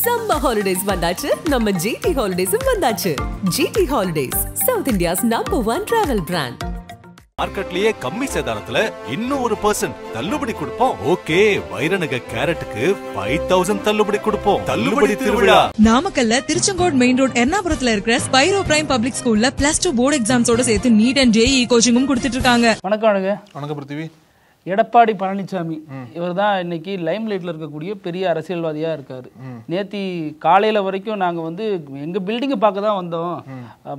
Summer holidays வந்தாச்சு நம்ம GT Holidays வந்தாச்சு. GT Holidays, South India's #1 travel brand. மார்க்கெட்லயே கம்மி சேதாரத்துல இன்னும் 1% தள்ளுபடி கொடுப்போம். ஓகே, வைரநக கேரட்டுக்கு 5000 தள்ளுபடி கொடுப்போம். தள்ளுபடி திருவிழா நாமக்கல்ல திருச்செங்கோடு மெயின் ரோட் எர்ணாபுரத்துல இருக்கிற ஸ்பைரோ பிரைம் பப்ளிக் ஸ்கூல்ல +2 போர்டு எக்ஸாம்ஸோட சேர்த்து நீட் அண்ட் JEE கோச்சிங்கும் கொடுத்துட்டு இருக்காங்க. வணக்கம் பிருத்திவி. எடப்பாடி பழனிசாமி இவர் தான் இன்னைக்கு லைம் லைட்ல இருக்கக்கூடிய பெரிய அரசியல்வாதியா இருக்காரு. நேத்தி காலையில வரைக்கும் நாங்க எங்க பில்டிங்கை பார்க்க தான் வந்தோம்,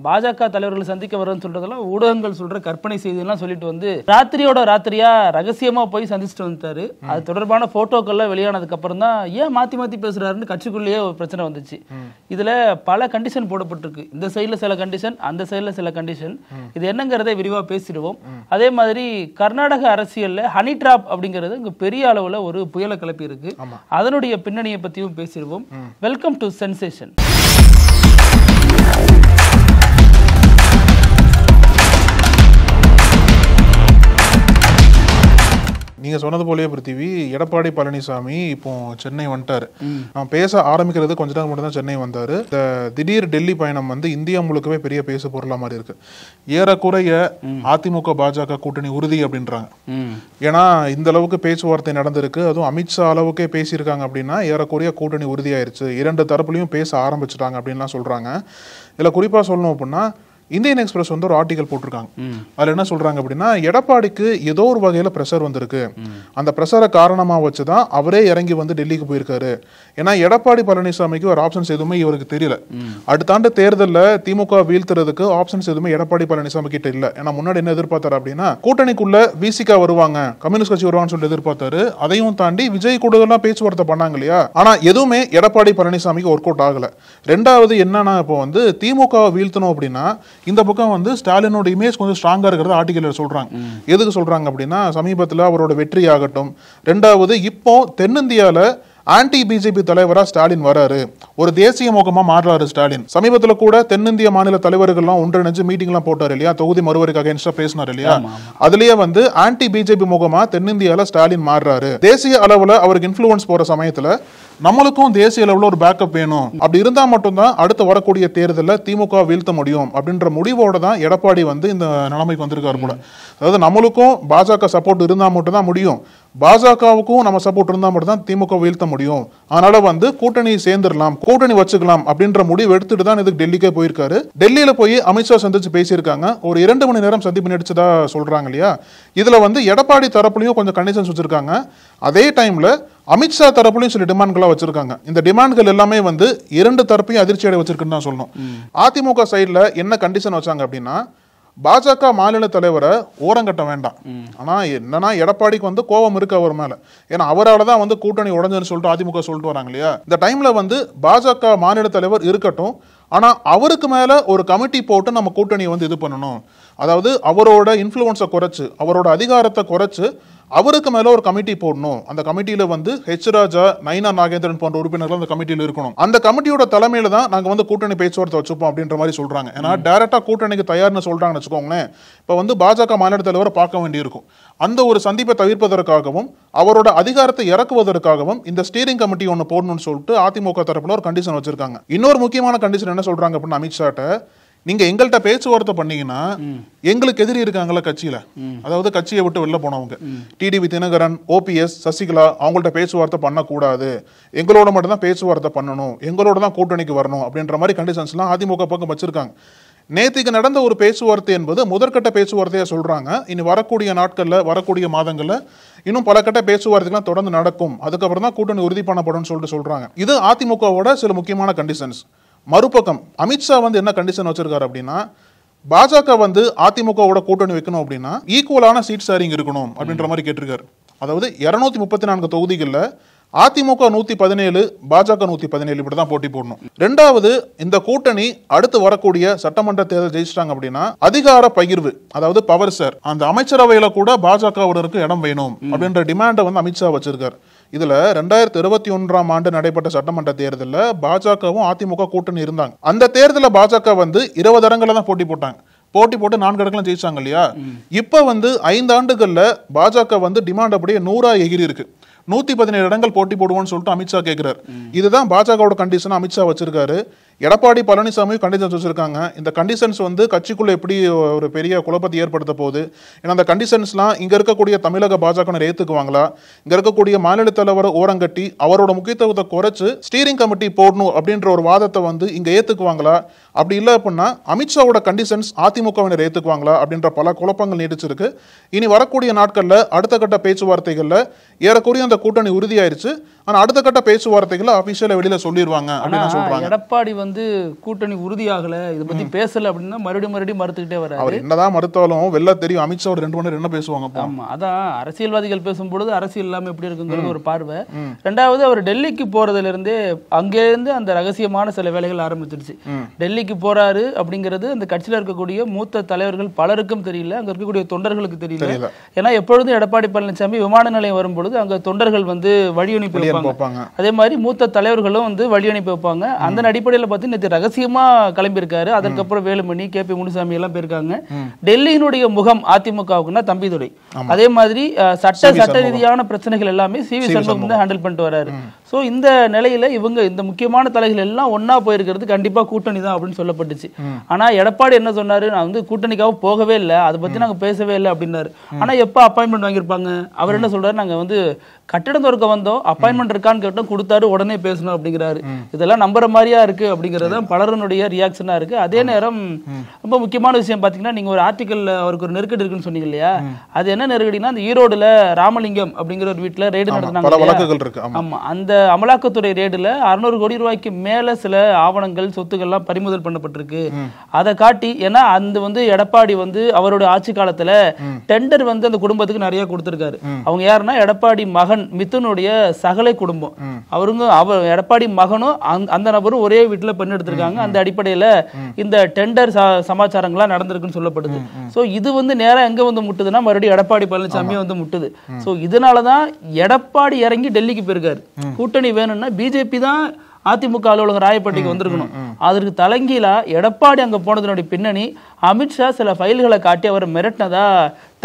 பாஜக தலைவர்களை சந்திக்க வரோம்னு சொல்றதெல்லாம் ஊடகங்கள் சொல்ற கற்பனை செய்தியெல்லாம் சொல்லிட்டு ராத்திரியோட ராத்திரியா ரகசியமா போய் சந்திச்சுட்டு வந்துட்டாரு. அது தொடர்பான போட்டோக்கள்லாம் வெளியானதுக்கு அப்புறம் தான் ஏன் மாத்தி மாத்தி பேசுறாருன்னு கட்சிக்குள்ளேயே ஒரு பிரச்சனை வந்துச்சு. இதுல பல கண்டிஷன் போடப்பட்டிருக்கு. இந்த சைட்ல சில கண்டிஷன், அந்த சைட்ல சில கண்டிஷன். இது என்னங்கிறதை விரிவா பேசிடுவோம். அதே மாதிரி கர்நாடக அரசியல்ல ஹனி டிராப் அப்படிங்கிறது இங்க பெரிய அளவுல ஒரு புயலை கிளப்பி இருக்கு. அதனுடைய பின்னணியை பத்தியும் பேசிடுவோம். Welcome to sensation. நீங்க சொன்னது போலயே பிருத்திவி, எடப்பாடி பழனிசாமி இப்போ சென்னை வந்துட்டாரு. நான் பேச ஆரம்பிக்கிறது கொஞ்ச நேரம் மட்டும் தான் சென்னை வந்தாரு. இந்த திடீர் டெல்லி பயணம் இந்தியா முழுக்கவே பெரிய பேசு பொருளா மாதிரி இருக்கு. ஏறக்குறைய அதிமுக பாஜக கூட்டணி உறுதி அப்படின்றாங்க. ஏன்னா இந்த அளவுக்கு பேச்சுவார்த்தை நடந்திருக்கு, அதுவும் அமித்ஷா அளவுக்கே பேசியிருக்காங்க அப்படின்னா ஏறக்குறைய கூட்டணி உறுதியாயிருச்சு, இரண்டு தரப்புலையும் பேச ஆரம்பிச்சுட்டாங்க அப்படின்லாம் சொல்றாங்க. இதுல குறிப்பா சொல்லணும் அப்படின்னா இந்தியன் எக்ஸ்பிரஸ் ஒரு ஆர்டிகல் போட்டிருக்காங்க. அதுல என்ன சொல்றாங்க அப்படின்னா, எடப்பாடிக்கு ஏதோ ஒரு வகையில பிரஷர் வந்திருக்கு, அந்த பிரஷரை காரணமா வச்சுதான் அவரே இறங்கி டெல்லிக்கு போயிருக்காரு. ஏன்னா எடப்பாடி பழனிசாமிக்கு ஒரு ஆப்ஷன்ஸ் எதுவுமே இவருக்கு தெரியல. அடுத்த ஆண்டு தேர்தலில் திமுக வீழ்த்துறதுக்கு ஆப்ஷன்ஸ் எதுவுமே எடப்பாடி பழனிசாமி கிட்ட இல்ல. ஏன்னா முன்னாடி என்ன எதிர்பார்த்தாரு அப்படின்னா, கூட்டணிக்குள்ள விசிகா வருவாங்க, கம்யூனிஸ்ட் கட்சி வருவாங்கன்னு சொல்லிட்டு எதிர்பார்த்தாரு. அதையும் தாண்டி விஜய் கூடுதலா பேச்சுவார்த்தை பண்ணாங்க இல்லையா, ஆனா எதுவுமே எடப்பாடி பழனிசாமிக்கு ஒர்க் அவுட் ஆகல. ரெண்டாவது என்னன்னா, இப்போ திமுக வீழ்த்தணும் அப்படின்னா இந்த பக்கம் ஸ்டாலினோட இமேஜ் கொஞ்சம் ஸ்ட்ராங்கா இருக்கிறது ஆர்டிகல் சொல்றாங்க. எதுக்கு சொல்றாங்க அப்படின்னா, சமீபத்தில் அவரோட வெற்றி ஆகட்டும், ரெண்டாவது இப்போ தென்னிந்தியால ஆன்டி பிஜேபி தலைவரா ஸ்டாலின் வராரு, ஒரு தேசிய முகமா மாறுறாரு ஸ்டாலின். சமீபத்தில் கூட தென்னிந்திய மாநில தலைவர்கள்லாம் ஒன்றிணைஞ்சு மீட்டிங் எல்லாம் போட்டாரு இல்லையா, தொகுதி மறுவரைக்கு அகைன்ஸ்டா பேசினார் இல்லையா. அதுலயே ஆன்டி பிஜேபி முகமா தென்னிந்தியால ஸ்டாலின் மாறுறாரு. தேசிய அளவுல அவருக்கு இன்ஃப்ளூயன்ஸ் போற சமயத்துல நம்மளுக்கும் தேசிய அளவில் ஒரு பேக்கப் வேணும், அப்படி இருந்தா மட்டும்தான் அடுத்து வரக்கூடிய தேர்தலில் திமுக வீழ்த்த முடியும் அப்படின்ற முடிவோட தான் எடப்பாடி இந்த நிலைமைக்கு வந்திருக்காரு போல. அதாவது நம்மளுக்கும் பாஜக சப்போர்ட் இருந்தா மட்டும் தான் முடியும், பாஜகவுக்கும் நம்ம சப்போர்ட் இருந்தா மட்டும் தான் திமுக வீழ்த்த முடியும். அதனால கூட்டணி சேர்ந்துடலாம், கூட்டணி வச்சுக்கலாம் அப்படின்ற முடிவு எடுத்துட்டு தான் இதுக்கு டெல்லிக்கே போயிருக்காரு. டெல்லியில போய் அமித்ஷா சந்திச்சு பேசியிருக்காங்க. ஒரு 2 மணி நேரம் சந்திப்பு நடிச்சதா சொல்றாங்க இல்லையா. இதுல எடப்பாடி தரப்புலையும் கொஞ்சம் கண்டிஷன்ஸ் வச்சிருக்காங்க. அதே டைம்ல அமித்ஷா தரப்புலையும் சில டிமாண்ட்களா வச்சிருக்காங்க. இந்த டிமாண்ட்கள் எல்லாமே இரண்டு தரப்பையும் அதிர்ச்சி அடைய வச்சிருக்குன்னு தான் சொல்லணும். அதிமுக சைட்ல என்ன கண்டிஷன் வச்சாங்க அப்படின்னா, பாஜக மாநில தலைவரை ஓரங்கட்ட வேண்டாம். ஆனா என்னன்னா, எடப்பாடிக்கு கோபம் இருக்கு அவர் மேல. ஏன்னா அவரால் தான் கூட்டணி உடஞ்சுன்னு சொல்லிட்டு அதிமுக சொல்லிட்டு வராங்க இல்லையா. இந்த டைம்ல பாஜக மாநில தலைவர் இருக்கட்டும், ஆனா அவருக்கு மேல ஒரு கமிட்டி போட்டு நம்ம கூட்டணி இது பண்ணணும். அதாவது அவரோட இன்ஃப்ளூயன்ஸை குறைச்சு, அவரோட அதிகாரத்தை குறைச்சு அவருக்கு மேல ஒரு கமிட்டி போடணும். அந்த கமிட்டியில ஹெச் ராஜா, நைனா நாகேந்திரன் போன்ற உறுப்பினர்கள் அந்த கமிட்டியில் இருக்கணும். அந்த கமிட்டியோட தலைமையில தான் நாங்க கூட்டணி பேச்சுவார்த்தை வச்சுப்போம் அப்படின்ற மாதிரி சொல்றாங்க. ஏன்னா டைரக்டா கூட்டணிக்கு தயார்னு சொல்றாங்கன்னு வச்சுக்கோங்களேன், இப்ப பாஜக மாநில தலைவரை பார்க்க வேண்டியிருக்கும். அந்த ஒரு சந்திப்பை தவிர்ப்பதற்காகவும் அவரோட அதிகாரத்தை இறக்குவதற்காகவும் இந்த ஸ்டீரிங் கமிட்டி ஒன்று போடணும்னு சொல்லிட்டு அதிமுக தரப்புல ஒரு கண்டிஷன் வச்சிருக்காங்க. இன்னொரு முக்கியமான கண்டிஷன் என்ன சொல்றாங்க அப்படின்னா, அமித்ஷாட்ட நீங்க எங்கள்கிட்ட பேச்சுவார்த்தை பண்ணீங்கன்னா எங்களுக்கு எதிரி இருக்காங்களா கட்சியில, அதாவது கட்சியை விட்டு வெளில போனவங்க டிடிவி தினகரன், ஓபிஎஸ், சசிகலா, அவங்கள்ட்ட பேச்சுவார்த்தை பண்ணக்கூடாது, எங்களோட மட்டும் தான் பேச்சுவார்த்தை பண்ணணும், எங்களோட தான் கூட்டணிக்கு வரணும் அப்படின்ற மாதிரி கண்டிஷன்ஸ்லாம் அதிமுக பக்கம் வச்சிருக்காங்க. நேத்திக்கு நடந்த ஒரு பேச்சுவார்த்தை என்பது முதற்கட்ட பேச்சுவார்த்தையா சொல்றாங்க. இனி வரக்கூடிய நாட்கள்ல, வரக்கூடிய மாதங்கள்ல இன்னும் பல கட்ட பேச்சுவார்த்தைகள்லாம் தொடர்ந்து நடக்கும், அதுக்கப்புறம் தான் கூட்டணி உறுதி பண்ணப்படும் சொல்லிட்டு சொல்றாங்க. இது அதிமுகவோட சில முக்கியமான கண்டிஷன்ஸ். மறுபக்கம் அமித்ஷா என்ன கண்டிஷன் வச்சிருக்காரு அப்படின்னா, பாஜக அதிமுகவோட கூட்டணி வைக்கணும் அப்படின்னா ஈக்குவலான சீட் ஷேரிங் இருக்கணும் அப்படின்ற மாதிரி கேட்டிருக்காரு. அதாவது 234 தொகுதிகளில் அதிமுக 117, பாஜக 117 இப்படிதான் போட்டி போடணும். ரெண்டாவது, இந்த கூட்டணி அடுத்து வரக்கூடிய சட்டமன்ற தேர்தல் ஜெயிச்சிட்டாங்க அப்படின்னா அதிகார பகிர்வு, அதாவது பவர் ஷேர், அந்த அமைச்சரவையில கூட பாஜகவினருக்கு இடம் வேணும் அப்படின்ற டிமாண்டை அமித்ஷா வச்சிருக்காரு. இதுல 2021ஆம் ஆண்டு நடைபெற்ற சட்டமன்ற தேர்தலில் பாஜகவும் அதிமுக கூட்டணி இருந்தாங்க. அந்த தேர்தலில் பாஜக 20 இடங்கள்ல தான் போட்டி போட்டாங்க. போட்டி போட்டு 4 இடங்களும் ஜெயிச்சாங்க இல்லையா? இப்ப வந்து 5 ஆண்டுகள்ல பாஜக வந்து டிமாண்ட் அப்படியே 100 எகிரி இருக்கு. 117 இடங்கள் போட்டி போடுவோம்னு சொல்லிட்டு அமித்ஷா கேட்கிறார். இதுதான் பாஜகவோட கண்டிஷன் அமித்ஷா வச்சிருக்காரு. எடப்பாடி பழனிசாமி கண்டிஷன்ஸ் வச்சிருக்காங்க. இந்த கண்டிஷன்ஸ் வந்து கட்சிக்குள்ள எப்படி ஒரு பெரிய குழப்பத்தை ஏற்படுத்த போகுது? ஏன்னா அந்த கண்டிஷன்ஸ்லாம் இங்க இருக்கக்கூடிய தமிழக பாஜக ஏத்துக்குவாங்களா? இங்க இருக்கக்கூடிய மாநில தலைவரை ஓரங்கட்டி அவரோட முக்கியத்துவத்தை குறைச்சு ஸ்டீரிங் கமிட்டி போடணும் அப்படின்ற ஒரு வாதத்தை வந்து இங்க ஏத்துக்குவாங்களா? அப்படி இல்லை அப்படின்னா அமித்ஷாவோட கண்டிஷன்ஸ் அதிமுகவினர் ஏத்துக்குவாங்களா அப்படின்ற பல குழப்பங்கள் நீடிச்சிருக்கு. இனி வரக்கூடிய நாட்கள்ல அடுத்த கட்ட பேச்சுவார்த்தைகள்ல ஏறக்குறைய அந்த கூட்டணி உறுதியாயிருச்சு. ஆனா அடுத்த கட்ட பேச்சுவார்த்தைகளை அபிஷியலா வெளியில சொல்லிடுவாங்க அப்படின்னு சொல்றாங்க. எடப்பாடி வந்து கூட்டணி உறுதியாகல, இதை பத்தி பேசல அப்படின்னா மறுபடியும் மறுத்துக்கிட்டே வராரு. அவர் என்னதான் மறுத்தாலும் வெளில தெரியும் அமித்ஷா ஒரு 2 மணி நேரம் என்ன பேசுவாங்க. ஆமா, அதான் அரசியல்வாதிகள் பேசும்பொழுது அரசியல் இல்லாம எப்படி இருக்குங்கிறது ஒரு பார்வை. ரெண்டாவது, அவர் டெல்லிக்கு போறதுல இருந்தே அங்கே இருந்து அந்த ரகசியமான சில வேலைகள் ஆரம்பிச்சிருச்சு. டெல்லிக்கு போறாரு அப்படிங்கிறது அந்த கட்சியில இருக்கக்கூடிய மூத்த தலைவர்கள் பலருக்கும் தெரியல, அங்க இருக்கக்கூடிய தொண்டர்களுக்கு தெரியல. ஏன்னா எப்பொழுதும் எடப்பாடி பழனிசாமி விமான நிலையம் வரும்பொழுது அங்க தொண்டர்கள் வந்து வழி அனுப்பி வைப்பாங்க. அதே மாதிரி மூத்த தலைவர்களும் வந்து வழி அனுப்பி வைப்பாங்க. அந்த அடிப்படையில் பார்த்து நேற்று ரகசியமா கிளம்பியிருக்காரு. அதற்கப்புறம் வேலுமணி, KP முனுசாமி எல்லாம் போயிருக்காங்க. டெல்லியினுடைய முகம் அதிமுகவுக்குன்னா தம்பிதுரை. அதே மாதிரி சட்ட ரீதியான பிரச்சனைகள் எல்லாமே CV சண்முகம் தான் ஹேண்டில் பண்ணிட்டு வராரு. சோ இந்த நிலையில இவங்க இந்த முக்கியமான தலைகள் எல்லாம் ஒன்னா போயிருக்கிறது கண்டிப்பா கூட்டணி தான் அப்படின்னு சொல்லப்பட்டுச்சு. ஆனா எடப்பாடி என்ன சொன்னாரு, நான் வந்து கூட்டணிக்காக போகவே இல்லை, அதை பத்தி நாங்க பேசவே இல்லை அப்படின்னாரு. ஆனா எப்ப அப்பாயின்மெண்ட் வாங்கியிருப்பாங்க? அவர் என்ன சொல்றாரு, நாங்க வந்து கட்டிடம் திறக்க வந்தோம், அப்பாயின்மெண்ட் இருக்கான்னு கேட்டோம், கொடுத்தாரு, உடனே பேசணும் அப்படிங்கிறாரு. இதெல்லாம் நம்புற மாதிரியா இருக்கு அப்படிங்கறது பலருடைய ரியாக்ஷனா இருக்கு. அதே நேரம் ரொம்ப முக்கியமான விஷயம் பாத்தீங்கன்னா, நீங்க ஒரு ஆர்டிக்கல்ல அவருக்கு ஒரு நெருக்கடி இருக்குன்னு சொன்னீங்க இல்லையா? அது என்ன நெருக்கடினா, அந்த ஈரோடுல ராமலிங்கம் அப்படிங்கிற ஒரு வீட்டுல ரெய்டு நடத்தினாங்க. ஆமா, அந்த அமலாக்கத்துறை ரெய்டுல 600 கோடி ரூபாய்க்கு மேல சில ஆவணங்கள் சொத்துக்கள்லாம் பறிமுதல் பண்ணப்பட்டிருக்கு. அதை காட்டி, ஏன்னா அந்த வந்து எடப்பாடி வந்து அவரோட ஆட்சி காலத்துல டெண்டர் வந்து அந்த குடும்பத்துக்கு நிறைய கொடுத்திருக்காரு. அவங்க யாருன்னா எடப்பாடி மகன் மிதுனுடைய சகலை குடும்பம். அவர் எடப்பாடி மகனும் அந்த நபரும் ஒரே வீட்டுல பெண் எடுத்திருக்காங்க. அந்த அடிப்படையில இந்த டெண்டர் சமாச்சாரங்கள்லாம் நடந்திருக்குன்னு சொல்லப்படுது. சோ இது வந்து நேரா எங்க வந்து முட்டுதுன்னா மறுபடியும் எடப்பாடி பழனிசாமி வந்து முட்டுது. சோ இதனாலதான் எடப்பாடி இறங்கி டெல்லிக்கு போயிருக்காரு. கூட்டணி வேணும்னா பிஜேபி தான் அதிமுக அலுவலகம் ராயப்பேட்டைக்கு வந்திருக்கணும். அதற்கு தலைங்கீழா எடப்பாடி அங்க போனதனுடைய பின்னணி அமித்ஷா சில ஃபைல்களை காட்டி அவர் மிரட்டினதா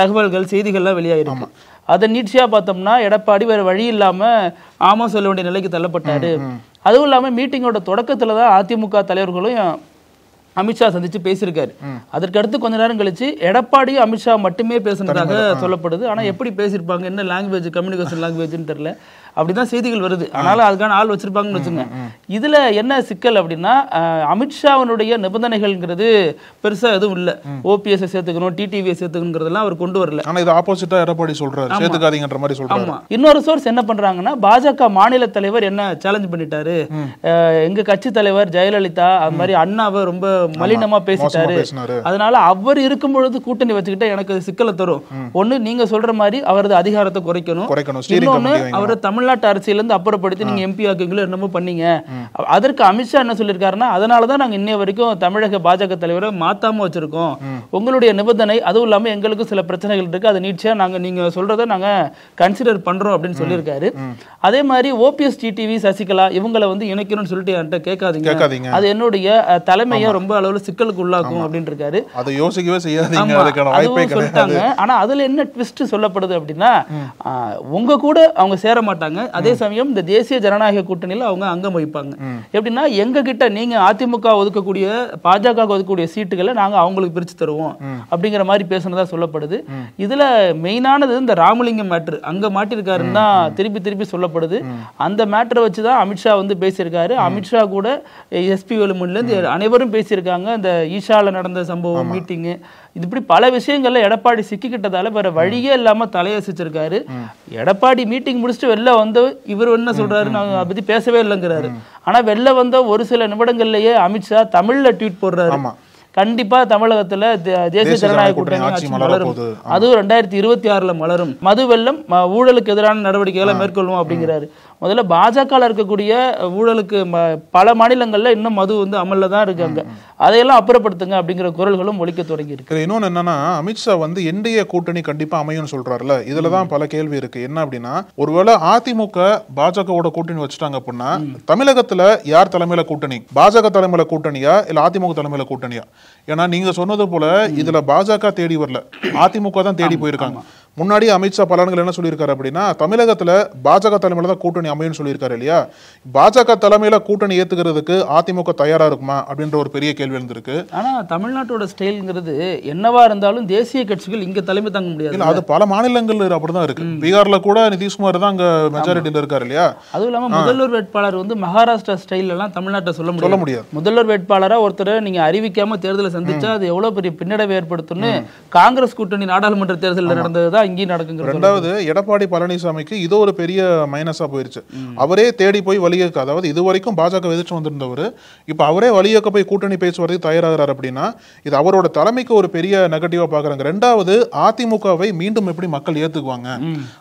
தகவல்கள் செய்திகள்லாம் வெளியாயிருக்கு. அதை நீட்சியா பார்த்தோம்னா எடப்பாடி வேற வழி இல்லாம ஆமா சொல்ல வேண்டிய நிலைக்கு தள்ளப்பட்டாரு. அதுவும் இல்லாம மீட்டிங்கோட தொடக்கத்துலதான் அதிமுக தலைவர்களும் அமித்ஷா சந்திச்சு பேசியிருக்காரு. அதற்கு அடுத்து கொஞ்ச நேரம் கழிச்சு எடப்பாடி அமித்ஷா மட்டுமே பேசுனதாக சொல்லப்படுது. ஆனா எப்படி பேசியிருப்பாங்க, என்ன லாங்குவேஜ், கம்யூனிகேஷன் லாங்குவேஜ்னு தெரியல, அப்படிதான் செய்திகள் வருது. ஆனாலும் அதுக்கான ஆள் வச்சிருப்பாங்கன்னு வச்சுங்க. இதுல என்ன சிக்கல் அப்படின்னா, அமித்ஷாவினுடைய நிபந்தனைகள்ங்கிறது பெருசா எதுவும் இல்ல. OPS சேர்த்துக்கணும், TTV சேர்த்துக்கணுங்கிறதெல்லாம் அவர் கொண்டு வரல. ஆனா இது ஆப்போசிட்டா எடப்பாடி சொல்றாரு, சேர்த்துக்காதீங்கன்ற மாதிரி சொல்றாரு. ஆமா, இன்னொரு சோர்ஸ் என்ன பண்றாங்கன்னா, பாஜக மாநில தலைவர் என்ன சேலஞ்ச் பண்ணிட்டாரு, எங்க கட்சி தலைவர் ஜெயலலிதா அது மாதிரி அண்ணாவை ரொம்ப மலினமா பேசிட்டாரு, அதனால அவர் இருக்கும் பொழுது கூட்டணி வச்சுக்கிட்ட எனக்கு சிக்கலை தரும். ஒண்ணு, நீங்க சொல்ற மாதிரி அவரது அதிகாரத்தை குறைக்கணும். இன்னொன்னு, அவரை தமிழ்நாட்டு அரசியலிருந்து அப்புறப்படுத்தி நீங்க MP ஆக்குங்களோ என்னமோ பண்ணீங்க. அதற்கு அமித்ஷா என்ன சொல்லியிருக்காருன்னா, அதனாலதான் நாங்க இன்னைய வரைக்கும் தமிழக பாஜக தலைவரை மாத்தாம வச்சிருக்கோம். உங்களுடைய நிபந்தனை, அதுவும் இல்லாம எங்களுக்கும் சில பிரச்சனைகள் இருக்கு, அதை நீட்சியா நாங்க நீங்க சொல்றதை நாங்க கன்சிடர் பண்றோம் அப்படின்னு சொல்லியிருக்காரு. அதே மாதிரி OPS, TTV, சசிகலா இவங்களை வந்து இணைக்கணும்னு சொல்லிட்டு என்கிட்ட கேட்காதீங்க, அது என்னுடைய தலைமையை ரொம்ப அளவுல சிக்கலுக்கு உள்ளாக்கும் அப்படின்னு இருக்காரு. அதை யோசிக்கவே செய்யாதீங்க, அதுக்கான வாய்ப்பே கிடையாது. ஆனா அதுல என்ன ட்விஸ்ட் சொல்லப்படுது அப்படின்னா, உங்க கூட அவங்க சேர மாட்டாங்க, அதே சமயம் இந்த தேசிய ஜனநாயக கூட்டணியில அவங்க அங்கம் வகிப்பாங்க. எப்படின்னா, எங்க கிட்ட நீங்க அதிமுக ஒதுக்கக்கூடிய பாஜக ஒதுக்கக்கூடிய சீட்டுகளை நாங்க அவங்களுக்கு பிரிச்சு தருவோம் அப்படிங்கிற மாதிரி பேசுனதா சொல்லப்படுது. இதுல மெயினானது இந்த ராமலிங்கம் மேட்ரு அங்க மாட்டிருக்காருன்னு தான் திருப்பி சொல்லப்படுது. அந்த மேட்டரை வச்சுதான் அமித்ஷா வந்து பேசியிருக்காரு. அமித்ஷா கூட SP வேலுமணில இருந்து அனைவரும் பேசியிருக்காங்க. இந்த ஈஷால நடந்த சம்பவம், மீட்டிங்கு, இது இப்படி பல விஷயங்கள்ல எடப்பாடி சிக்கிக்கிட்டதால வேற வழியே இல்லாம தலையசிச்சிருக்காரு. எடப்பாடி மீட்டிங் முடிச்சுட்டு வெளில வந்து இவர் என்ன சொல்றாரு, நான் அதை பத்தி பேசவே இல்லைங்கிறாரு. ஆனா வெளில வந்த ஒரு சில நிமிடங்கள்லயே அமித்ஷா தமிழ்ல ட்வீட் போடுறாரு, கண்டிப்பா தமிழகத்துல தேசிய ஜனநாயக கூட்டணி ஆட்சி மலரும், அதுவும் 2026 மலரும், மது வெள்ளம் ஊழலுக்கு எதிரான நடவடிக்கைகளை மேற்கொள்ளும் அப்படிங்கிறாரு. முதல்ல பாஜக இருக்கக்கூடிய ஊழலுக்கு பல மாநிலங்கள்ல இன்னும் மது வந்து அமல்ல தான் இருக்காங்க, அதையெல்லாம் அப்புறப்படுத்துங்க அப்படிங்கிற குரல்களும் ஒலிக்க தொடங்கி இருக்கு. இன்னொன்னு என்னன்னா, அமித்ஷா வந்து என்டிஏ கூட்டணி கண்டிப்பா அமையும் சொல்றாருல, இதுலதான் பல கேள்வி இருக்கு. என்ன அப்படின்னா, ஒருவேளை அதிமுக பாஜகவோட கூட்டணி வச்சுட்டாங்க அப்படின்னா தமிழகத்துல யார் தலைமையில கூட்டணி? பாஜக தலைமையில கூட்டணியா இல்ல அதிமுக தலைமையில கூட்டணியா? ஏன்னா நீங்க சொன்னது போல இதுல பாஜக தேடி வரல, அதிமுக தான் தேடி போயிருக்காங்க. முன்னாடி அமித்ஷா பலன்கள் என்ன சொல்லியிருக்காரு அப்படின்னா, தமிழகத்துல பாஜக தலைமையில தான் கூட்டணி அமையும் சொல்லியிருக்காரு இல்லையா? பாஜக தலைமையில கூட்டணி ஏத்துக்கிறதுக்கு அதிமுக தயாரா இருக்குமா அப்படின்ற ஒரு பெரிய கேள்வி இருந்திருக்கு. ஆனா தமிழ்நாட்டோட ஸ்டைல்ங்கிறது என்னவா இருந்தாலும் தேசிய கட்சிகள் இங்க தலைமை தாங்க முடியாது. இல்ல, அது பல மாநிலங்கள் அப்படிதான் இருக்கு. பீகார்ல கூட நிதிஷ்குமார் தான் அங்க மெஜாரிட்டியில இருக்காரு இல்லையா? அதுவும் இல்லாம முதல்வர் வேட்பாளர் வந்து மகாராஷ்டிரா ஸ்டைல் எல்லாம் தமிழ்நாட்டை சொல்ல முடியாது. முதல்வர் வேட்பாளரா ஒருத்தர் நீங்க அறிவிக்காம தேர்தலை சந்திச்சா அது எவ்வளவு பெரிய பின்னடைவை ஏற்படுத்தும்னு காங்கிரஸ் கூட்டணி நாடாளுமன்ற தேர்தலில் நடந்ததுதான் இங்கேயும் நடக்குங்க. ரெண்டாவது, எடப்பாடி பழனிசாமிக்கு இது ஒரு பெரிய மைனஸா போயிருச்சு. அவரே தேடி போய் வழியேக்க, அதாவது இது வரைக்கும் பாஜக எதிர்த்து வந்திருந்தவர் இப்ப அவரே வழியேக்க போய் கூட்டணி பேச்சுவதற்கு தயாராகிறார் அப்படின்னா இது அவரோட தலைமைக்கு ஒரு பெரிய நெகட்டிவா பாக்குறாங்க. ரெண்டாவது, அதிமுகவை மீண்டும் எப்படி மக்கள் ஏத்துக்குவாங்க?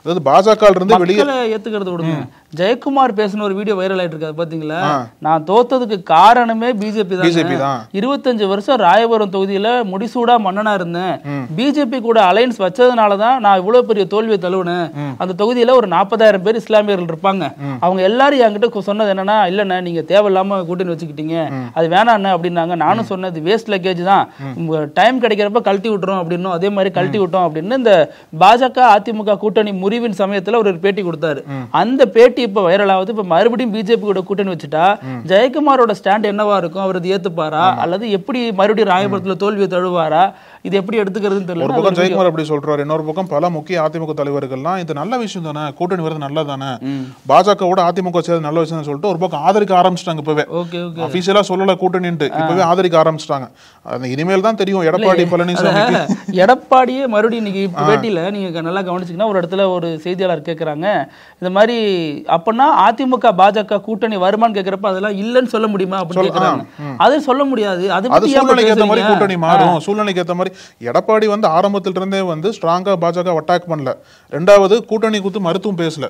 அதாவது பாஜக இருந்து வெளியே ஏத்துக்கிறது விடுங்க. ஜெயக்குமார் பேசின ஒரு வீடியோ வைரல் ஆயிட்டு இருக்காது பாத்தீங்களா? நான் தோத்ததுக்கு காரணமே பிஜேபி தான். 25 வருஷம் ராயபுரம் தொகுதியில முடிசூடா மன்னனா இருந்தேன், பிஜேபி கூட அலையன்ஸ் வச்சதுனாலதான் நான் இவ்வளவு பெரிய தோல்வியை தழுவுனேன். அந்த தொகுதியில ஒரு 40,000 பேர் இஸ்லாமியர்கள் இருப்பாங்க. அவங்க எல்லாரும் என்கிட்ட சொன்னது என்னன்னா, இல்லண்ணா நீங்க தேவையில்லாம கூட்டணி வச்சுக்கிட்டீங்க, அது வேணாண்ண அப்படின்னாங்க. நானும் சொன்னது வேஸ்ட் லக்கேஜ் தான், டைம் கிடைக்கிறப்ப கழட்டி விட்டுறோம் அப்படின்னு. அதே மாதிரி கழட்டி விட்டோம் அப்படின்னு இந்த பாஜக அதிமுக கூட்டணி முறிவின் சமயத்துல ஒரு பேட்டி கொடுத்தாரு. அந்த பேட்டி இப்ப வைரல் ஆகுது. இப்ப மறுபடியும் பிஜேபி கூட கூட்டணி வச்சுட்டா ஜெயக்குமாரோட ஸ்டாண்ட் என்னவா இருக்கும்? அவர் ஏத்துப்பாரா அல்லது எப்படி மறுபடியும் ராயபுரத்துல தோல்வியை தழுவாரா? இது எப்படி எடுத்துக்கிறதுன்னு தெரியல. ஒரு பக்கம் ஜெயக்குமார் அப்படி சொல்றாரு, இன்னொரு பக்கம் பல முக்கிய அதிமுக தலைவர்கள்லாம் இது நல்ல விஷயம் தானே, கூட்டணி வருது நல்லதானே, பாஜகவோட அதிமுக சேர்ந்து நல்ல விஷயம் சொல்லிட்டு ஒரு பக்கம் ஆதரிக்க ஆரம்பிச்சிட்டாங்க. இப்பவே அபிஷியலா சொல்லல கூட்டணின்ட்டு, இப்பவே ஆதரிக்க ஆரம்பிச்சிட்டாங்க. இனிமேல் தான் தெரியும் எடப்பாடி பழனிசாமி. எடப்பாடியே மறுபடியும் இன்னைக்கு பேட்டியில நீங்க நல்லா கவனிச்சீங்கன்னா ஒரு இடத்துல ஒரு செய்தியாளர் கேட்கறாங்க, இந்த மாதிரி அப்பனா அதிமுக பாஜக கூட்டணி வருமானு கேட்கிறப்ப அதெல்லாம் இல்லன்னு சொல்ல முடியுமா அப்படின்னு கேட்கறாங்க. அது சொல்ல முடியாது. அது சூழ்நிலைக்கு ஏற்ற மாதிரி கூட்டணி மாறும். சூழ்நிலைக்கு ஏற்ற மாதிரி எடப்பாடி வந்து ஆரம்பத்துல இருந்தே வந்து ஸ்ட்ராங்கா பாஜக அட்டாக் பண்ணல. ரெண்டாவது, கூட்டணி குத்து மருத்துவம் பேசல.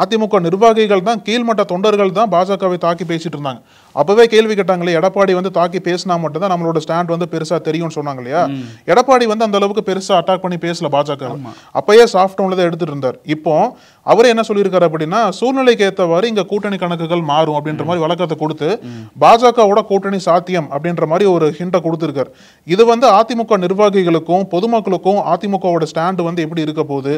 அதிமுக நிர்வாகிகள் தான், கீழ்மட்ட தொண்டர்கள் தான் பாஜகவை தாக்கி பேசிட்டு இருந்தாங்க. அப்பவே கேள்வி கேட்டாங்களே, எடப்பாடி வந்து தாக்கி பேசினா மட்டும் தான் நம்மளோட ஸ்டாண்ட் வந்து பெருசா தெரியும்னு சொன்னாங்க இல்லையா? எடப்பாடி வந்து அந்த அளவுக்கு பெருசா அட்டாக் பண்ணி பேசல பாஜக. அப்பயே சாஃப்ட் டவுன்ல தான் எடுத்துட்டு இருந்தார். இப்போ அவரே என்ன சொல்லியிருக்காரு அப்படின்னா, சூழ்நிலைக்கு ஏற்றவாறு இங்க கூட்டணி கணக்குகள் மாறும் அப்படின்ற மாதிரி வழக்கத்தை கொடுத்து பாஜகவோட கூட்டணி சாத்தியம் அப்படின்ற மாதிரி ஒரு ஹிண்ட கொடுத்திருக்காரு. இது வந்து அதிமுக நிர்வாகிகளுக்கும் பொதுமக்களுக்கும் அதிமுகவோட ஸ்டாண்ட் வந்து எப்படி இருக்க போகுது,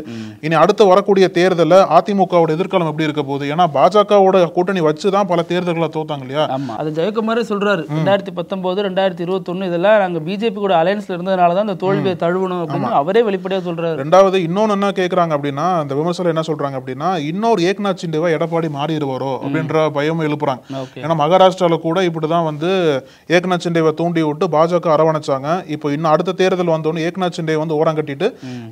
இனி அடுத்து வரக்கூடிய தேர்தலில் அதிமுகவோட எதிர்காலம் எப்படி இருக்க போகுது? ஏன்னா பாஜகவோட கூட்டணி வச்சுதான் பல தேர்தல்களை தோத்தாங்க இல்லையா? அது ஜெயக்குமாரே சொல்றாரு. 2019 2021 இதெல்லாம் நாங்க பிஜேபி கூட அலையன்ஸ்ல இருந்ததுனாலதான் இந்த தோல்வியை தழுவணும் அப்படின்னு அவரே வெளிப்படையா சொல்றாரு. ரெண்டாவது, இன்னொன்னு என்ன கேட்கறாங்க அப்படின்னா, இந்த விமர்சனம் என்ன சொல்றாங்க அப்படின்னா, இன்னொரு ஏக்நாத் சிண்டேவா எடப்பாடி மாறிடுவாரோ அப்படின்ற பயம் எழுப்புறாங்க. ஏன்னா மகாராஷ்டிரால கூட இப்படிதான் வந்து ஏக்நாத் சிண்டேவை தூண்டி விட்டு பாஜக அரவணைச்சாங்க. இப்போ இன்னும் அடுத்த தேர்தல் வந்தோன்னு ஏக்நாத் சிண்டே வந்து ஓரம் கட்டிட்டு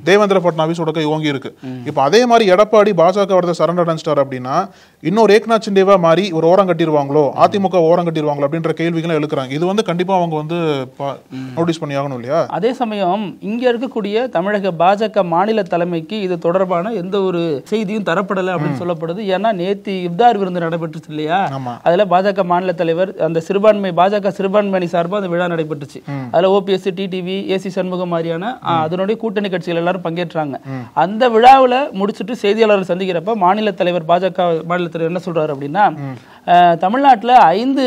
தேவேந்திர பட்னாவிஸோட கை ஓங்கி இருக்கு. இப்போ அதே மாதிரி எடப்பாடி பாஜக வரத சரண்டர் அடைஞ்சிட்டார் அப்படின்னா இன்னொரு ஏக்நாத் சிண்டேவா மாறி ஒரு ஓரம் கட்டிடுவாங்களோ, அதிமுக ஓரம் கட்டிடுவாங்களோ அப்படின்ற கேள்விகளை எழுக்கிறாங்க. இது வந்து கண்டிப்பா அவங்க வந்து நோட்டீஸ் பண்ணி ஆகணும் இல்லையா? அதே சமயம் இங்க இருக்கக்கூடிய தமிழக பாஜக மாநில தலைமைக்கு இது தொடர்பான எந்த ஒரு செய்தியும் தரப்படலை அப்படின்னு சொல்லப்படுது. ஏன்னா நேத்து இப்தார் விருந்து நடைபெற்றுச்சு இல்லையா? அதுல பாஜக மாநில தலைவர் அந்த சிறுபான்மை பாஜக சிறுபான்மை அணி சார்பாக அந்த விழா நடைபெற்றுச்சு. அதுல ஓபிஎஸ், டிடிவி, ஏசி சண்முகம் மாதிரியான அதனுடைய கூட்டணி கட்சிகள் எல்லாரும் பங்கேற்றாங்க. அந்த விழாவில் முடிச்சுட்டு செய்தியாளர்கள் சந்திக்கிறப்ப மாநில தலைவர் பாஜக மாநில தலைவர் என்ன சொல்றாரு அப்படின்னா, தமிழ்நாட்டில் 5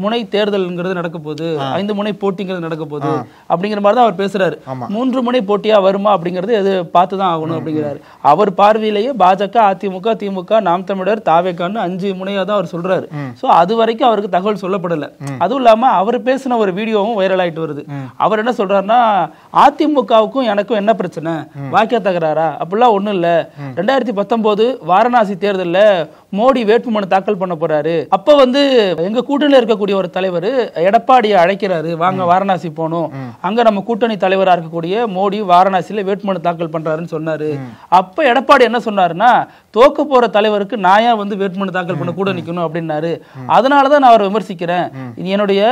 முனை தேர்தல்ங்கிறது நடக்க போகுது, 5 முனை போட்டிங்கிறது நடக்க போகுது அப்படிங்கிற மாதிரி தான் அவர் பேசுறாரு. 3 முனை போட்டியா வருமா அப்படிங்கிறது எது பார்த்துதான் ஆகணும் அப்படிங்கிறாரு. அவர் பார்வையிலேயே பாஜக, அதிமுக, திமுக, நாம் தமிழர், தாவேக்கான்னு 5 முனையா தான் அவர் சொல்றாரு. சோ அது வரைக்கும் அவருக்கு தகவல் சொல்லப்படல. அதுவும் இல்லாம அவர் பேசின ஒரு வீடியோவும் வைரல் ஆயிட்டு வருது. அவர் என்ன சொல்றாருன்னா, அதிமுகவுக்கும் எனக்கும் என்ன பிரச்சனை, வாக்கிய தகராறா? அப்படிலாம் ஒண்ணும் இல்ல. 2019 வாரணாசி தேர்தலில் மோடி வேட்புமனு தாக்கல் பண்ண போறாரு, அப்படின்றாரு. அப்ப வந்து எங்க கூட்டணியில இருக்கக்கூடிய ஒரு தலைவர் எடப்பாடியை அழைக்கிறாரு, வாங்க வாரணாசி போகணும், அங்க நம்ம கூட்டணி தலைவரா இருக்கக்கூடிய மோடி வாரணாசியில வேட்புமனு தாக்கல் பண்றாருன்னு சொன்னாரு. அப்ப எடப்பாடி என்ன சொன்னாருன்னா, தோக்க போற தலைவருக்கு நாயா வந்து வேட்புமனு தாக்கல் பண்ண கூட நிக்கணும் அப்படின்னாரு. அதனாலதான் நான் அவரை விமர்சிக்கிறேன், என்னுடைய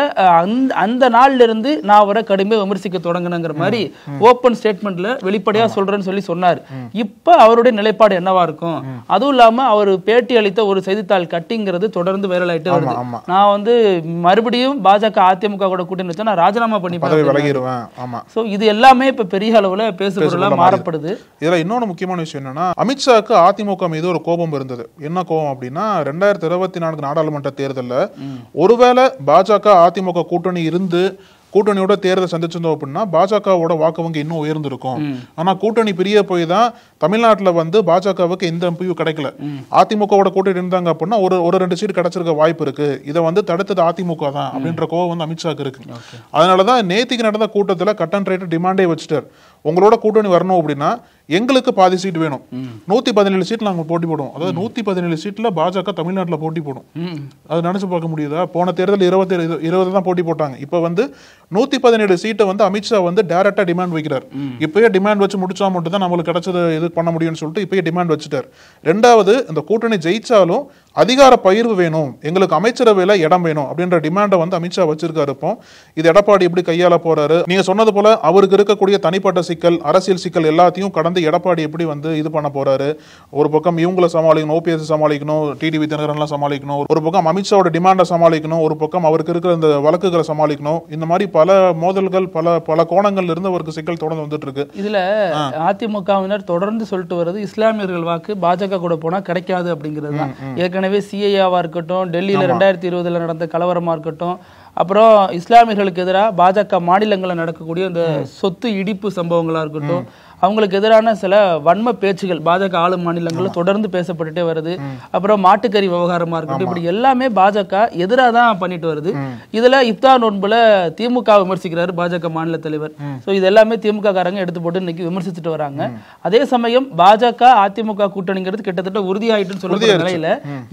அந்த நாள்ல இருந்து நான் அவரை கடுமையா விமர்சிக்க தொடங்கினங்கிற மாதிரி ஓப்பன் ஸ்டேட்மெண்ட்ல வெளிப்படையா சொல்றேன்னு சொல்லி சொன்னார். இப்ப அவருடைய நிலைப்பாடு என்னவா இருக்கும்? அதுவும் இல்லாம அவர் பேட்டி அளித்த ஒரு செய்தித்தாள் கட்டிங்கிறது தொடர்ந்து வைரல் ஆயிட்டு வருது. நான் வந்து மறுபடியும் பாஜக அதிமுக கூட கூட்டணி வச்சா நான் ராஜினாமா பண்ணி விலகிடுவேன். சோ இது எல்லாமே இப்ப பெரிய அளவுல பேசுபொருளா மாறப்படுது. இதுல இன்னொரு முக்கியமான விஷயம் என்னன்னா, அமித்ஷாக்கு அதிமுக மீது ஒரு கோபம் இருந்தது. என்ன கோபம் அப்படின்னா, 2024 நாடாளுமன்ற தேர்தலில் ஒருவேளை பாஜக அதிமுக கூட்டணி இருந்து கூட்டணியோட தேர்தல் சந்திச்சிருந்தோம் அப்படின்னா பாஜகவோட வாக்கு வங்கி இன்னும் உயர்ந்திருக்கும். ஆனா கூட்டணி பிரிய போய் தான் தமிழ்நாட்டுல வந்து பாஜகவுக்கு எந்த எம்பியும் கிடைக்கல. அதிமுகவோட கூட்டணி இருந்தாங்க அப்படின்னா ஒரு 2 சீட் கிடைச்சிருக்க வாய்ப்பு இருக்கு. இதை வந்து தடுத்தது அதிமுக தான் அப்படின்ற கோவம் வந்து அமித்ஷாக்கு இருக்கு. அதனாலதான் நேத்திக்கு நடந்த கூட்டத்துல கட் அண்ட் ரைட் டிமாண்டே வச்சுட்டார், உங்களோட கூட்டணி வரணும் அப்படின்னா எங்களுக்கு பாதி சீட் வேணும். 117 சீட்ல நாங்க போட்டி போடுவோம். அதாவது 117 சீட்ல பாஜக தமிழ்நாட்டில் போட்டி போடும். அது நினைச்சு பார்க்க முடியுதா? போன தேர்தல் 20 தான் போட்டி போட்டாங்க. இப்ப வந்து 117 சீட்டை வந்து அமித்ஷா வந்து டைரக்டா டிமாண்ட் வைக்கிறார். இப்பயே டிமாண்ட் வச்சு முடிச்சா மட்டும் தான் நம்மளுக்கு கிடைச்சது இது பண்ண முடியும்னு சொல்லிட்டு இப்பயே டிமாண்ட் வச்சுட்டார். ரெண்டாவது, இந்த கூட்டணி ஜெயிச்சாலும் அதிகார பகிர்வு வேணும், எங்களுக்கு அமைச்சரவையில இடம் வேணும் அப்படின்ற டிமாண்டை வந்து அமித்ஷா வச்சிருக்காரு. இப்போ இது எடப்பாடி எப்படி கையாள போறாரு? நீங்க சொன்னது போல அவருக்கு இருக்கக்கூடிய தனிப்பட்ட சிக்கல், அரசியல் சிக்கல் எல்லாத்தையும் கடந்து எடப்பாடி எப்படி வந்து இது பண்ண போறாரு? ஒரு பக்கம் இவங்களை சமாளிக்கணும், ஓபிஎஸ் சமாளிக்கணும், டிடிவி தினகரன்லாம் சமாளிக்கணும், ஒரு பக்கம் அமித்ஷாவோட டிமாண்டை சமாளிக்கணும், ஒரு பக்கம் அவருக்கு இருக்கிற இந்த வழக்குகளை சமாளிக்கணும். இந்த மாதிரி பல மோதல்கள் பல கோணங்கள்ல இருந்து அவருக்கு சிக்கல் தொடர்ந்து வந்துட்டு இருக்கு. இதுல அதிமுகவினர் தொடர்ந்து சொல்லிட்டு வருது, இஸ்லாமியர்கள் வாக்கு பாஜக கூட போனா கிடைக்காது அப்படிங்கிறது தான். ஏற்கனவே சிஐஏவா இருக்கட்டும், டெல்லியில 2020 நடந்த கலவரமா இருக்கட்டும், அப்புறம் இஸ்லாமியர்களுக்கு எதிராக பாஜக மாநிலங்களில் நடக்கக்கூடிய இந்த சொத்து இடிப்பு சம்பவங்களா இருக்கட்டும், அவங்களுக்கு எதிரான சில வன்ம பேச்சுகள் பாஜக ஆளும் மாநிலங்களில் தொடர்ந்து பேசப்பட்டுட்டே வருது. அப்புறம் மாட்டுக்கறி விவகாரமா இருக்கட்டும், இப்படி எல்லாமே பாஜக எதிராக தான் பண்ணிட்டு வருது. இதுல இஃப்தார் நோன்புல திமுக விமர்சிக்கிறாரு பாஜக மாநில தலைவர். ஸோ இது எல்லாமே திமுக காரங்க எடுத்து போட்டு இன்னைக்கு விமர்சிச்சுட்டு வராங்க. அதே சமயம் பாஜக அதிமுக கூட்டணிங்கிறது கிட்டத்தட்ட உறுதியாயிட்டுன்னு சொல்லப்படுற நிலையில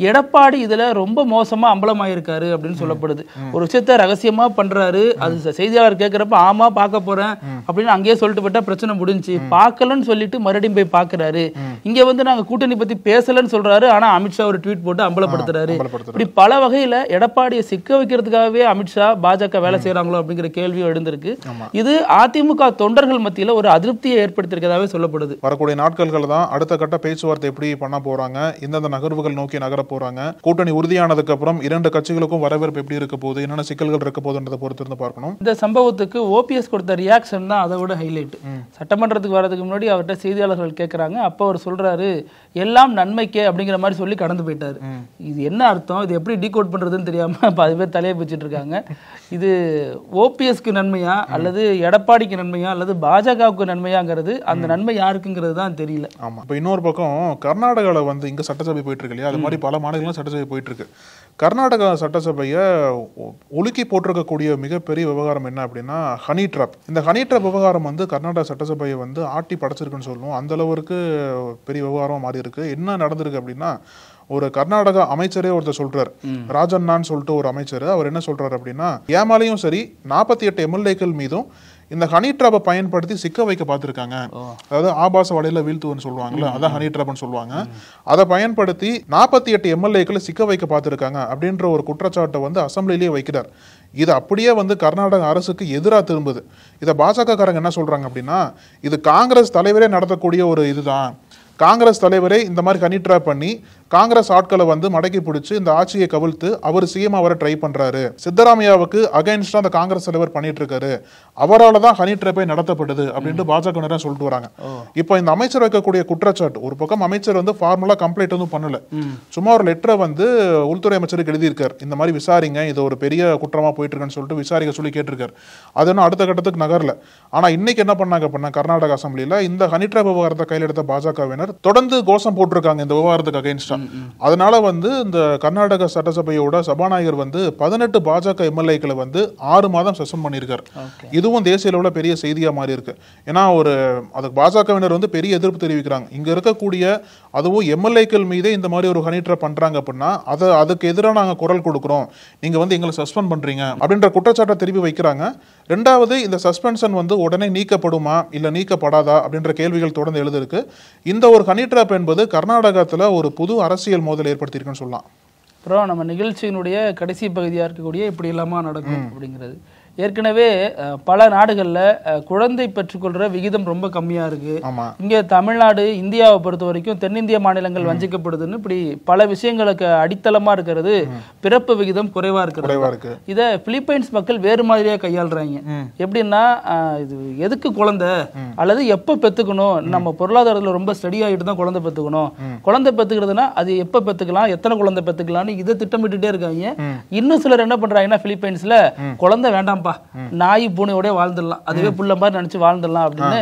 எடப்பாடி இதுல ரொம்ப மோசமா அம்பலமாயிருக்காரு அப்படின்னு சொல்லப்படுது. ஒரு விஷயத்த ரகசியமா பண்றாரு, அது செய்தியாளர் கேட்கிறப்ப ஆமா பார்க்க போறேன் அப்படின்னு அங்கேயே சொல்லிட்டு போட்டா பிரச்சனை முடிஞ்சு, பார்க்கலன்னு சொல்லிட்டு மறுபடியும் போய் பார்க்கிறாரு. இங்க வந்து நாங்க கூட்டணி பத்தி பேசலன்னு சொல்றாரு, ஆனா அமித்ஷா ஒரு ட்வீட் போட்டு அம்பலப்படுத்துறாரு. இப்படி பல வகையில எடப்பாடியை சிக்க வைக்கிறதுக்காகவே அமித்ஷா பாஜக வேலை செய்யறாங்களோ அப்படிங்கிற கேள்வியும் எழுந்திருக்கு. இது அதிமுக தொண்டர்கள் மத்தியில ஒரு அதிருப்தியை ஏற்படுத்தியிருக்கதாவே சொல்லப்படுது. வரக்கூடிய நாட்கள் தான் அடுத்த கட்ட பேச்சுவார்த்தை எப்படி பண்ண போறாங்க, எந்தெந்த நகர்வுகள் நோக்கி நகர போறாங்க, கூட்டணி உறுதியானதுக்கு அப்புறம் 2 கட்சிகளுக்கும் வரவேற்பு எப்படி இருக்க போகுது, என்னென்ன சிக்கல்கள் இருக்க போகுதுன்றதை பொறுத்து இருந்து பார்க்கணும். இந்த சம்பவத்துக்கு ஓபிஎஸ் கொடுத்த ரியாக்ஷன் தான் அதை விட ஹைலைட். சட்டமன்றத்துக்கு வரதுக்கு முன்னாடி அவர்கிட்ட செய்தியாளர்கள் கேட்கறாங்க, அப்ப அவர் சொல்றாரு எல்லாம் நன்மைக்கே அப்படிங்கிற மாதிரி சொல்லி கடந்து போயிட்டாரு. இது என்ன அர்த்தம், இது எப்படி டீகோட் பண்றதுன்னு தெரியாம பாதி பேர் தலையை பிச்சுட்டு இருக்காங்க. இது ஓபிஎஸ்க்கு நன்மையா அல்லது எடப்பாடிக்கு நன்மையா அல்லது பாஜகவுக்கு நன்மையாங்கிறது, அந்த நன்மை யாருக்குங்கிறது தான் தெரியல. ஆமா. இப்ப இன்னொரு பக்கம் கர்நாடகாவில் வந்து இங்க சட்டசபை போயிட்டு இருக்கு இல்லையா, அது மாதிரி பல மாநிலங்களும் சட்டசபை போயிட்டு இருக்கு. கர்நாடகா சட்டசபையை ஒழுக்கி போட்டிருக்கக்கூடிய மிகப்பெரிய விவகாரம் என்ன அப்படின்னா ஹனி ட்ராப். இந்த ஹனி ட்ராப் விவகாரம் வந்து கர்நாடகா சட்டசபையை வந்து ஆட்டி படைச்சிருக்குன்னு சொல்லணும். அந்த அளவுக்கு பெரிய விவகாரம் மாறி இருக்கு. என்ன நடந்திருக்கு அப்படின்னா, ஒரு கர்நாடகா அமைச்சரே ஒருத்தர் சொல்றாரு, ராஜண்ணான்னு சொல்லிட்டு ஒரு அமைச்சர், அவர் என்ன சொல்றாரு அப்படின்னா, ஏமாலையும் சரி 48 எம்எல்ஏக்கள் மீதும் இந்த ஹனி ட்ராப்பை பயன்படுத்தி சிக்க வைக்க பார்த்துருக்காங்க. அதாவது ஆபாச வலையில வீழ்த்துவன்னு சொல்லுவாங்கல்ல, அதான் ஹனி ட்ராப்னு சொல்லுவாங்க. அதை பயன்படுத்தி 48 எம்எல்ஏக்களை சிக்க வைக்க பார்த்துருக்காங்க அப்படின்ற ஒரு குற்றச்சாட்டை வந்து அசம்பிளிலேயே வைக்கிறார். இது அப்படியே வந்து கர்நாடக அரசுக்கு எதிராக திரும்புது. இதை பாஜக காரங்க என்ன சொல்றாங்க அப்படின்னா, இது காங்கிரஸ் தலைவரே நடத்தக்கூடிய ஒரு இதுதான், காங்கிரஸ் தலைவரே இந்த மாதிரி ஹனி ட்ராப் பண்ணி காங்கிரஸ் ஆட்களை வந்து மடக்கி பிடிச்சி இந்த ஆட்சியை கவிழ்த்து அவர் சிஎம் அவரை ட்ரை பண்றாரு, சித்தராமையாவுக்கு அகைன்ஸ்டா அந்த காங்கிரஸ் தலைவர் பண்ணிட்டு இருக்காரு, அவரால் தான் ஹனி ட்ராப்பை நடத்தப்பட்டது அப்படின்ட்டு பாஜக நேரம் சொல்லிட்டு வராங்க. இப்போ இந்த அமைச்சர் வைக்கக்கூடிய குற்றச்சாட்டு, ஒரு பக்கம் அமைச்சர் வந்து ஃபார்முலா கம்ப்ளைண்ட் வந்து பண்ணல, சும்மா ஒரு லெட்டரை வந்து உள்துறை அமைச்சருக்கு எழுதியிருக்காரு, இந்த மாதிரி விசாரிங்க, இது ஒரு பெரிய குற்றமா போயிட்டு இருக்குன்னு சொல்லிட்டு விசாரிக்க சொல்லி கேட்டிருக்காரு. அது இன்னும் அடுத்த கட்டத்துக்கு நகரல. ஆனா இன்னைக்கு என்ன பண்ணாங்க அப்படின்னா, கர்நாடக அசம்பிளியில இந்த ஹனி ட்ராப் விவகாரத்தை கையில் எடுத்த பாஜகவினர் தொடர்ந்து கோஷம் போட்டிருக்காங்க இந்த விவகாரத்துக்கு அகைன்ஸ்டா. அதனால வந்து இந்த கர்நாடக சட்டசபையோட சபாநாயகர் வந்து 18 பாஜக எம்எல்ஏக்களை வந்து 6 மாதம் சஸ்பெண்ட் பண்ணியிருக்காரு. இதுவும் தேசிய அளவில் பெரிய செய்தியா மாறி இருக்கு. ஏன்னா அதுக்கு பாஜகவினர் வந்து பெரிய எதிர்ப்பு தெரிவிக்கிறாங்க. இங்க இருக்கக்கூடிய அதுவும் எம்எல்ஏக்கள் மீதே இந்த மாதிரி ஒரு ஹனி ட்ராப் பண்றாங்க அப்படின்னா அதுக்கு எதிராக நாங்க குரல் கொடுக்குறோம், நீங்க வந்து எங்களை சஸ்பெண்ட் பண்றீங்க அப்படின்ற குற்றச்சாட்டை திருப்பி வைக்கிறாங்க. ரெண்டாவது, இந்த சஸ்பென்ஷன் வந்து உடனே நீக்கப்படுமா இல்ல நீக்கப்படாதா அப்படின்ற கேள்விகள் தொடர்ந்து எழுதிருக்கு. இந்த ஒரு ஹனி ட்ராப் என்பது கர்நாடகத்துல ஒரு புது அரசியல் மோதல் ஏற்படுத்தியிருக்குன்னு சொல்லலாம். அப்புறம் நம்ம நிகழ்ச்சியினுடைய கடைசி பகுதியாக இருக்கக்கூடிய இப்படி இல்லாமா நடக்கும் அப்படிங்கிறது, ஏற்கனவே பல நாடுகள்ல குழந்தை பெற்றுக்கொள்ற விகிதம் ரொம்ப கம்மியா இருக்கு. இங்க தமிழ்நாடு இந்தியாவை பொறுத்த வரைக்கும் தென்னிந்திய மாநிலங்கள் வஞ்சிக்கப்படுதுன்னு இப்படி பல விஷயங்களுக்கு அடித்தளமா இருக்கிறது பிறப்பு விகிதம் குறைவா இருக்கு. இத பிலிப்பைன்ஸ் மக்கள் வேறு மாதிரியா கையாளுறாங்க. எப்படின்னா இது எதுக்கு குழந்தை அல்லது எப்ப பெத்துக்கணும், நம்ம பொருளாதாரத்துல ரொம்ப ஸ்டடி ஆகிட்டு தான் குழந்தை பெத்துக்கணும், குழந்தை பெத்துக்கிறதுனா அது எப்ப பெத்துக்கலாம், எத்தனை குழந்தை பெத்துக்கலாம்னு இதை திட்டமிட்டுட்டே இருக்காங்க. இன்னும் சிலர் என்ன பண்றாங்கன்னா பிலிப்பைன்ஸ்ல குழந்தை வேண்டாம், நாய் பூனையோட வாழ்ந்துடலாம், அதுவே புள்ள மாதிரி நினைச்சு வாழ்ந்துடலாம் அப்படின்னு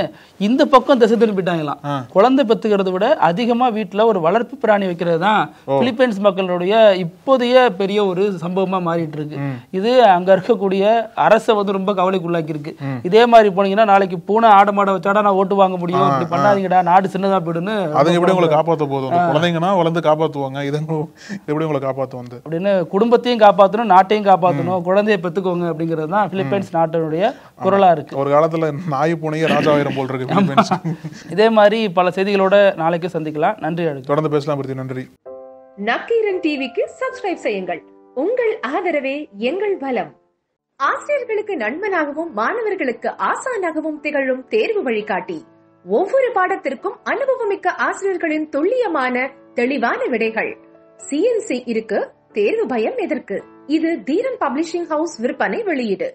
இந்த பக்கம் திசை திரும்பிட்டாங்களாம். குழந்தை பெத்துக்கிறத விட அதிகமா வீட்டுல ஒரு வளர்ப்பு பிராணி வைக்கிறது தான் பிலிப்பைன்ஸ் மக்களுடைய இப்போதைய பெரிய ஒரு சம்பவமா மாறிட்டு இருக்கு. இது அங்க இருக்கக்கூடிய அரசை வந்து ரொம்ப கவலைக்குள்ளாக்கி இருக்கு. இதே மாதிரி போனீங்கன்னா நாளைக்கு பூனை ஆட மாட வச்சாடா நான் ஓட்டு வாங்க முடியும், இப்படி பண்ணாதீங்கடா, நாடு சின்னதா போயிடுன்னு அதை எப்படி உங்களை காப்பாற்ற போதும், குழந்தைங்கன்னா வளர்ந்து காப்பாத்துவாங்க, இது எப்படி உங்களை காப்பாற்று வந்து அப்படின்னு குடும்பத்தையும் காப்பாற்றணும், நாட்டையும் காப்பாற்றணும், குழந்தைய பெத்துக்கோங்க அப்படிங்கிறது தான் பிலிப்பைன்ஸ் நாட்டினுடைய குரலா இருக்கு. ஒரு காலத்துல நாய் பூனையே ராஜாவாயிரம் போல் இருக்கு பிலிப்பைன்ஸ். இதே மாதிரி பல செய்திகளோட நாளைக்கு சந்திக்கலாம். நன்றி. தொடர்ந்து பேசலாம். நன்றி. நக்கீரன் டிவிக்கு சப்ஸ்கிரைப் செய்யுங்கள். உங்கள் ஆதரவே எங்கள் பலம். ஆசிரியர்களுக்கு நண்பனாகவும் மாணவர்களுக்கு ஆசானாகவும் திகழும் தேர்வு வழிகாட்டி. ஒவ்வொரு பாடத்திற்கும் அனுபவமிக்க ஆசிரியர்களின் துல்லியமான தெளிவான விடைகள். CNC இருக்கு, தேர்வு பயம் எதற்கு? இது தீரன் பப்ளிஷிங் ஹவுஸ் விற்பனை வெளியீடு.